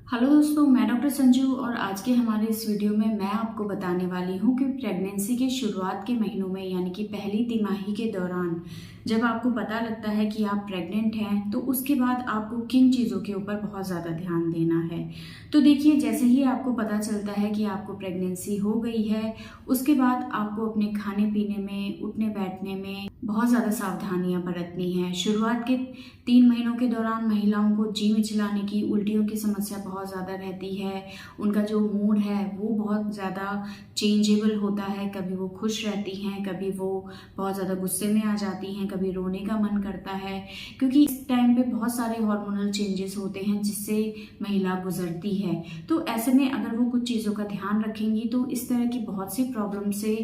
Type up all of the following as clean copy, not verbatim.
Hello दोस्तों, मैं doctor Sanju और आज के हमारे इस वीडियो में मैं आपको बताने वाली हूँ कि प्रेगनेंसी के शुरुआत के महीनों में यानी कि पहली तिमाही के दौरान जब आपको पता लगता है कि आप प्रेग्नेंट हैं तो उसके बाद आपको किन चीज़ों के ऊपर बहुत ज़्यादा ध्यान देना है। तो देखिए, जैसे ही आपको पता चलता है कि आपको प्रेगनेंसी हो गई है उसके बाद आपको अपने खाने पीने में, उठने बैठने में बहुत ज़्यादा सावधानियां बरतनी है। शुरुआत के 3 महीनों के दौरान महिलाओं को जी मिचलाने की, उल्टियों की समस्या बहुत ज़्यादा रहती है। उनका जो मूड है वो बहुत ज़्यादा चेंजेबल होता है। कभी वो खुश रहती हैं, कभी वो बहुत ज़्यादा गुस्से में आ जाती हैं, कभी रोने का मन करता है, क्योंकि इस टाइम पे बहुत सारे हार्मोनल चेंजेस होते हैं जिससे महिला गुजरती है। तो ऐसे में अगर वो कुछ चीज़ों का ध्यान रखेंगी तो इस तरह की बहुत सी प्रॉब्लम से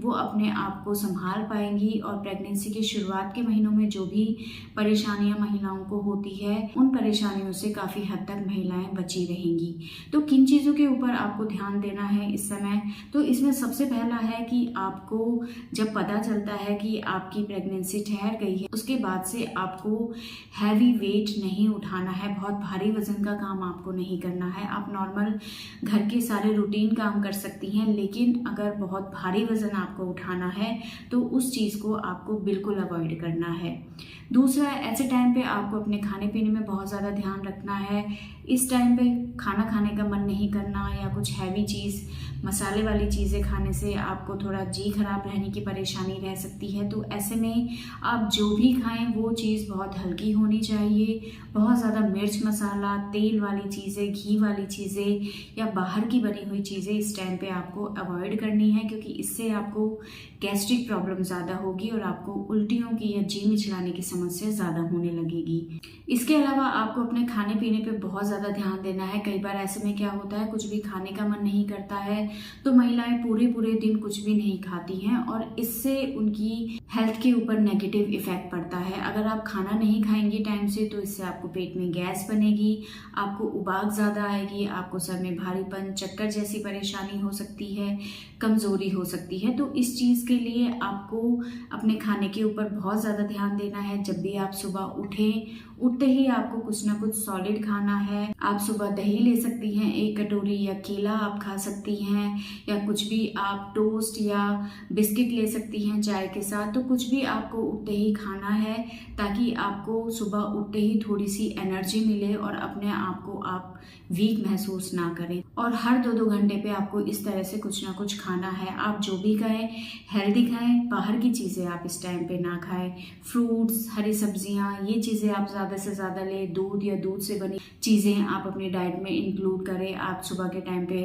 वो अपने आप को संभाल पाएंगी और प्रेगनेंसी के शुरुआत के महीनों में जो भी परेशानियां महिलाओं को होती है उन परेशानियों से काफ़ी हद तक महिलाएं बची रहेंगी। तो किन चीज़ों के ऊपर आपको ध्यान देना है इस समय? तो इसमें सबसे पहला है कि आपको जब पता चलता है कि आपकी प्रेगनेंसी ठहर गई है उसके बाद से आपको हैवी वेट नहीं उठाना है, बहुत भारी वजन का काम आपको नहीं करना है। आप नॉर्मल घर के सारे रूटीन काम कर सकती हैं, लेकिन अगर बहुत भारी वजन आपको उठाना है तो उस चीज़ को आपको बिल्कुल अवॉइड करना है। दूसरा, ऐसे टाइम पे आपको अपने खाने पीने में बहुत ज़्यादा ध्यान रखना है। इस टाइम पे खाना खाने का मन नहीं करना या कुछ हैवी चीज़, मसाले वाली चीज़ें खाने से आपको थोड़ा जी खराब रहने की परेशानी रह सकती है। तो ऐसे में आप जो भी खाएं वो चीज़ बहुत हल्की होनी चाहिए। बहुत ज़्यादा मिर्च मसाला, तेल वाली चीज़ें, घी वाली चीज़ें या बाहर की बनी हुई चीज़ें इस टाइम पे आपको अवॉइड करनी है, क्योंकि इससे आपको गैस्ट्रिक प्रॉब्लम ज़्यादा होगी और आपको उल्टियों की या जी मिचलाने की समस्या ज़्यादा होने लगेगी। इसके अलावा आपको अपने खाने पीने पे बहुत ज़्यादा ध्यान देना है। कई बार ऐसे में क्या होता है, कुछ भी खाने का मन नहीं करता है तो महिलाएं पूरे पूरे दिन कुछ भी नहीं खाती हैं और इससे उनकी हेल्थ के ऊपर नेगेटिव इफेक्ट पड़ता है। अगर आप खाना नहीं खाएंगे टाइम से तो इससे आपको पेट में गैस बनेगी, आपको उबाक ज़्यादा आएगी, आपको सर में भारीपन, चक्कर जैसी परेशानी हो सकती है, कमज़ोरी हो सकती है। तो इस चीज़ के लिए आपको अपने खाने के ऊपर बहुत ज़्यादा ध्यान देना है। जब भी आप सुबह उठें, उठते ही आपको कुछ ना कुछ सॉलिड खाना है। आप सुबह दही ले सकती हैं 1 कटोरी, या केला आप खा सकती हैं, या कुछ भी आप टोस्ट या बिस्किट ले सकती हैं चाय के साथ। तो कुछ भी आपको उठते ही खाना है ताकि आपको सुबह उठते ही थोड़ी सी एनर्जी मिले और अपने आप को आप वीक महसूस ना करें। और हर 2-2 घंटे पे आपको इस तरह से कुछ ना कुछ खाना है। आप जो भी खाएं हेल्दी खाएं, बाहर की चीज़ें आप इस टाइम पे ना खाएं। फ्रूट्स, हरी सब्जियां, ये चीज़ें आप ज़्यादा से ज़्यादा लें। दूध या दूध से बनी चीज़ें आप अपने डाइट में इंक्लूड करें। आप सुबह के टाइम पे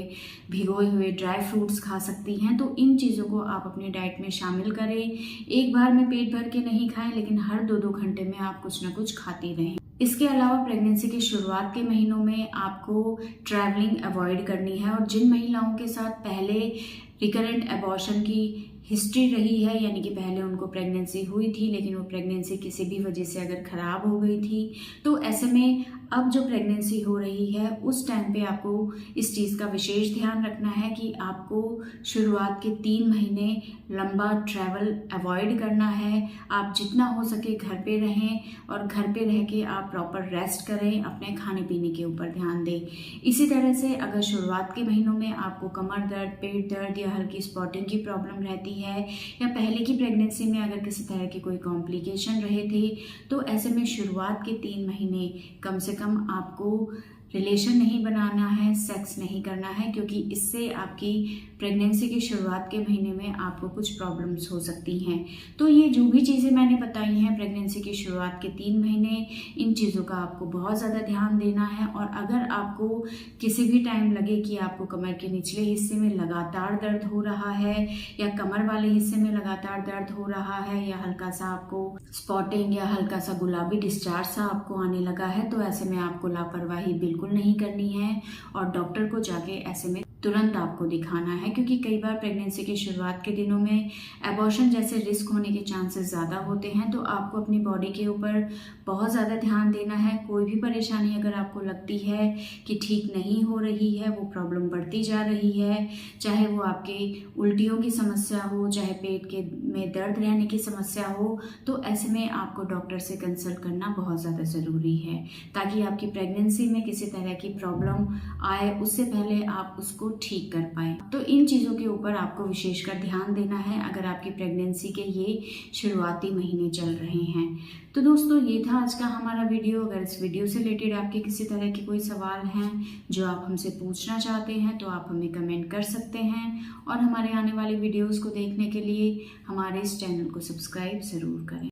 भिगोए हुए ड्राई फ्रूट्स खा सकती हैं। तो इन चीज़ों को आप अपनी डाइट में शामिल करें। एक बार में पेट भर के नहीं खाएं, लेकिन हर 2-2 घंटे में आप कुछ ना कुछ खाती रहें। इसके अलावा प्रेगनेंसी के शुरुआत के महीनों में आपको ट्रैवलिंग अवॉइड करनी है और जिन महिलाओं के साथ पहले रिकरेंट अबॉर्शन की हिस्ट्री रही है, यानी कि पहले उनको प्रेगनेंसी हुई थी लेकिन वो प्रेगनेंसी किसी भी वजह से अगर ख़राब हो गई थी, तो ऐसे में अब जो प्रेगनेंसी हो रही है उस टाइम पे आपको इस चीज़ का विशेष ध्यान रखना है कि आपको शुरुआत के 3 महीने लंबा ट्रैवल अवॉइड करना है। आप जितना हो सके घर पे रहें और घर पे रह के आप प्रॉपर रेस्ट करें, अपने खाने पीने के ऊपर ध्यान दें। इसी तरह से अगर शुरुआत के महीनों में आपको कमर दर्द, पेट दर्द या हल्की स्पॉटिंग की प्रॉब्लम रहती है, या पहले की प्रेगनेंसी में अगर किसी तरह के कोई कॉम्प्लिकेशन रहे थे, तो ऐसे में शुरुआत के 3 महीने कम से कम आपको रिलेशन नहीं बनाना है, सेक्स नहीं करना है, क्योंकि इससे आपकी प्रेगनेंसी की शुरुआत के महीने में आपको कुछ प्रॉब्लम्स हो सकती हैं। तो ये जो भी चीज़ें मैंने बताई हैं प्रेगनेंसी की शुरुआत के 3 महीने, इन चीज़ों का आपको बहुत ज़्यादा ध्यान देना है। और अगर आपको किसी भी टाइम लगे कि आपको कमर के निचले हिस्से में लगातार दर्द हो रहा है या कमर वाले हिस्से में लगातार दर्द हो रहा है या हल्का सा आपको स्पॉटिंग या हल्का सा गुलाबी डिस्चार्ज सा आपको आने लगा है, तो ऐसे में आपको लापरवाही बिल्कुल नहीं करनी है और डॉक्टर को जाके ऐसे में तुरंत आपको दिखाना है, क्योंकि कई बार प्रेगनेंसी के शुरुआत के दिनों में एबॉर्शन जैसे रिस्क होने के चांसेस ज़्यादा होते हैं। तो आपको अपनी बॉडी के ऊपर बहुत ज़्यादा ध्यान देना है। कोई भी परेशानी अगर आपको लगती है कि ठीक नहीं हो रही है, वो प्रॉब्लम बढ़ती जा रही है, चाहे वो आपके उल्टियों की समस्या हो, चाहे पेट के में दर्द रहने की समस्या हो, तो ऐसे में आपको डॉक्टर से कंसल्ट करना बहुत ज़्यादा ज़रूरी है, ताकि आपकी प्रेगनेंसी में किसी तरह की प्रॉब्लम आए उससे पहले आप उसको ठीक कर पाए। तो इन चीज़ों के ऊपर आपको विशेषकर ध्यान देना है अगर आपकी प्रेगनेंसी के ये शुरुआती महीने चल रहे हैं। तो दोस्तों, ये था आज का हमारा वीडियो। अगर इस वीडियो से रिलेटेड आपके किसी तरह के कोई सवाल हैं जो आप हमसे पूछना चाहते हैं, तो आप हमें कमेंट कर सकते हैं, और हमारे आने वाले वीडियोज़ को देखने के लिए हमारे इस चैनल को सब्सक्राइब ज़रूर करें।